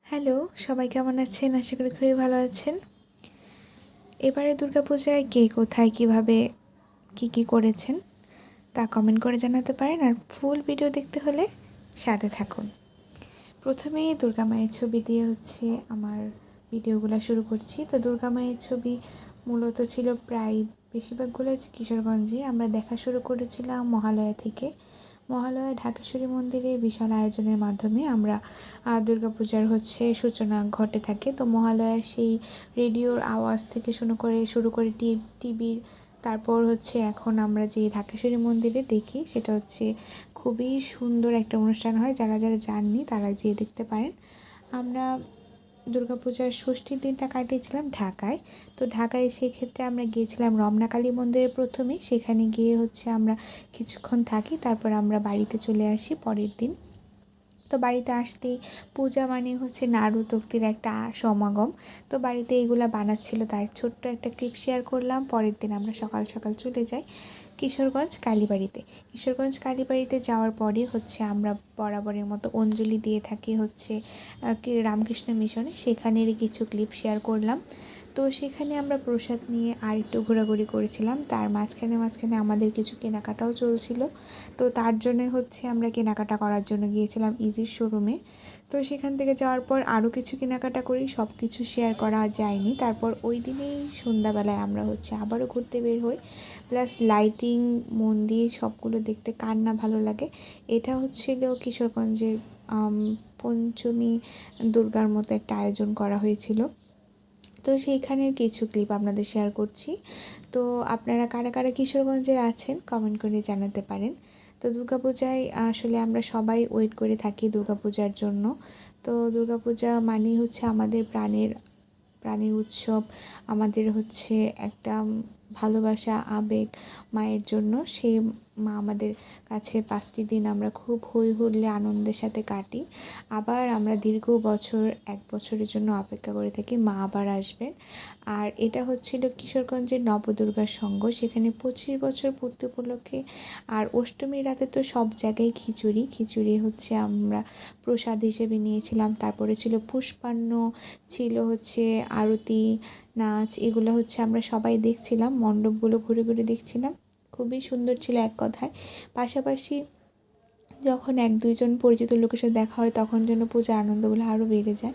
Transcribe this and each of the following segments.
Hello, সবাই কেমন আছেন? আশা করি খুবই ভালো আছেন। এবারে দুর্গাপূজায় কে কোথায় কীভাবে কী করেছেন তা কমেন্ট করে জানাতে পারেন, আর ফুল ভিডিও দেখতে হলে সাথে থাকুন। প্রথমেই দুর্গা মায়ের ছবি দিয়ে আমার ভিডিওগুলো শুরু করছি। তো দুর্গা মায়ের ছবি মূলত ছিল প্রায় বেশিরভাগগুলো কিশোরগঞ্জে। আমরা দেখা শুরু করেছিলাম মহালয়া থেকে। মহালয়া ঢাকেশ্বরী মন্দিরে বিশাল আয়োজনের মাধ্যমে আমরা দুর্গাপূজার সূচনা ঘটে থাকে। তো মহালয়ার সেই রেডিওর আওয়াজ থেকে শুরু করে টিভির, তারপর এখন আমরা যে ঢাকেশ্বরী মন্দিরে দেখি, সেটা খুবই সুন্দর একটা অনুষ্ঠান হয়। যারা যারা যাননি তারা যেয়ে দেখতে পারেন। আমরা দুর্গাপূজার ষষ্ঠীর দিনটা কাটিয়েছিলাম ঢাকায়। তো ঢাকায় সেই ক্ষেত্রে আমরা গিয়েছিলাম রমনা কালী মন্দিরে প্রথমে। সেখানে গিয়ে আমরা কিছুক্ষণ থাকি, তারপর আমরা বাড়িতে চলে আসি পরের দিন। তো বাড়িতে আসতেই পূজা মানে নাড়ু-তক্তির একটা সমাগম। তো বাড়িতে এগুলা বানাচ্ছিল, তার ছোট্ট একটা ক্লিপ শেয়ার করলাম। পরের দিন আমরা সকাল সকাল চলে যাই কিশোরগঞ্জ কালীবাড়িতে। কিশোরগঞ্জ কালীবাড়িতে যাওয়ার পরে আমরা বরাবরের মতো অঞ্জলি দিয়ে থাকি রামকৃষ্ণ মিশনে। সেখানেরই কিছু ক্লিপ শেয়ার করলাম। তো সেখানে আমরা প্রসাদ নিয়ে আর একটু ঘোরাঘুরি করেছিলাম। তার মাঝখানে আমাদের কিছু কেনাকাটাও চলছিল। তো তার জন্য আমরা কেনাকাটা করার জন্য গিয়েছিলাম ইজির শোরুমে। তো সেখান থেকে যাওয়ার পর আরও কিছু কেনাকাটা করি, সব কিছু শেয়ার করা যায়নি। তারপর ওই দিনেই সন্ধ্যাবেলায় আমরা আবারও ঘুরতে বের হই। প্লাস লাইটিং, মন্দির সবগুলো দেখতে কার না ভালো লাগে। এটা কিশোরগঞ্জের পঞ্চমী দুর্গার মতো একটা আয়োজন করা হয়েছিল। তো সেইখানের কিছু ক্লিপ আপনাদের শেয়ার করছি। তো আপনারা কারা কারা কিশোরগঞ্জের আছেন কমেন্ট করে জানাতে পারেন। তো দুর্গাপূজায় আসলে আমরা সবাই ওয়েট করে থাকি দুর্গাপূজার জন্য। তো দুর্গাপূজা মানেই আমাদের প্রাণের উৎসব। আমাদের একটা ভালোবাসা, আবেগ মায়ের জন্য। সেই মা আমাদের কাছে 5টি দিন আমরা খুব হই হুল্লোড়ে আনন্দের সাথে কাটি। আবার আমরা দীর্ঘ বছর, 1 বছরের জন্য অপেক্ষা করে থাকি মা আবার আসবেন। আর এটা কিশোরগঞ্জের নবদুর্গা সংঘ। সেখানে 25 বছর পূর্তি উপলক্ষে। আর অষ্টমীর রাতে তো সব জায়গায় খিচুড়ি আমরা প্রসাদ হিসেবে নিয়েছিলাম। তারপরে ছিল পুষ্পান্ন, ছিল আরতি, নাচ। এগুলো আমরা সবাই দেখছিলাম, মণ্ডপগুলো ঘুরে ঘুরে দেখছিলাম। খুবই সুন্দর ছিল এক কথায়। পাশাপাশি যখন 1-2 জন পরিচিত লোকের সাথে দেখা হয়, তখন যেন পূজার আনন্দগুলো আরও বেড়ে যায়।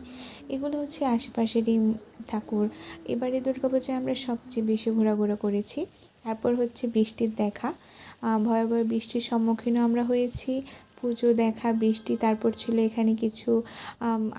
এগুলো আশেপাশেরই ঠাকুর। এবারে দুর্গাপূজায় আমরা সবচেয়ে বেশি ঘোরাঘুরি করেছি। তারপর বৃষ্টির দেখা। ভয়াবহ বৃষ্টির সম্মুখীনও আমরা হয়েছি। পুজো দেখা, বৃষ্টি, তারপর ছিল এখানে কিছু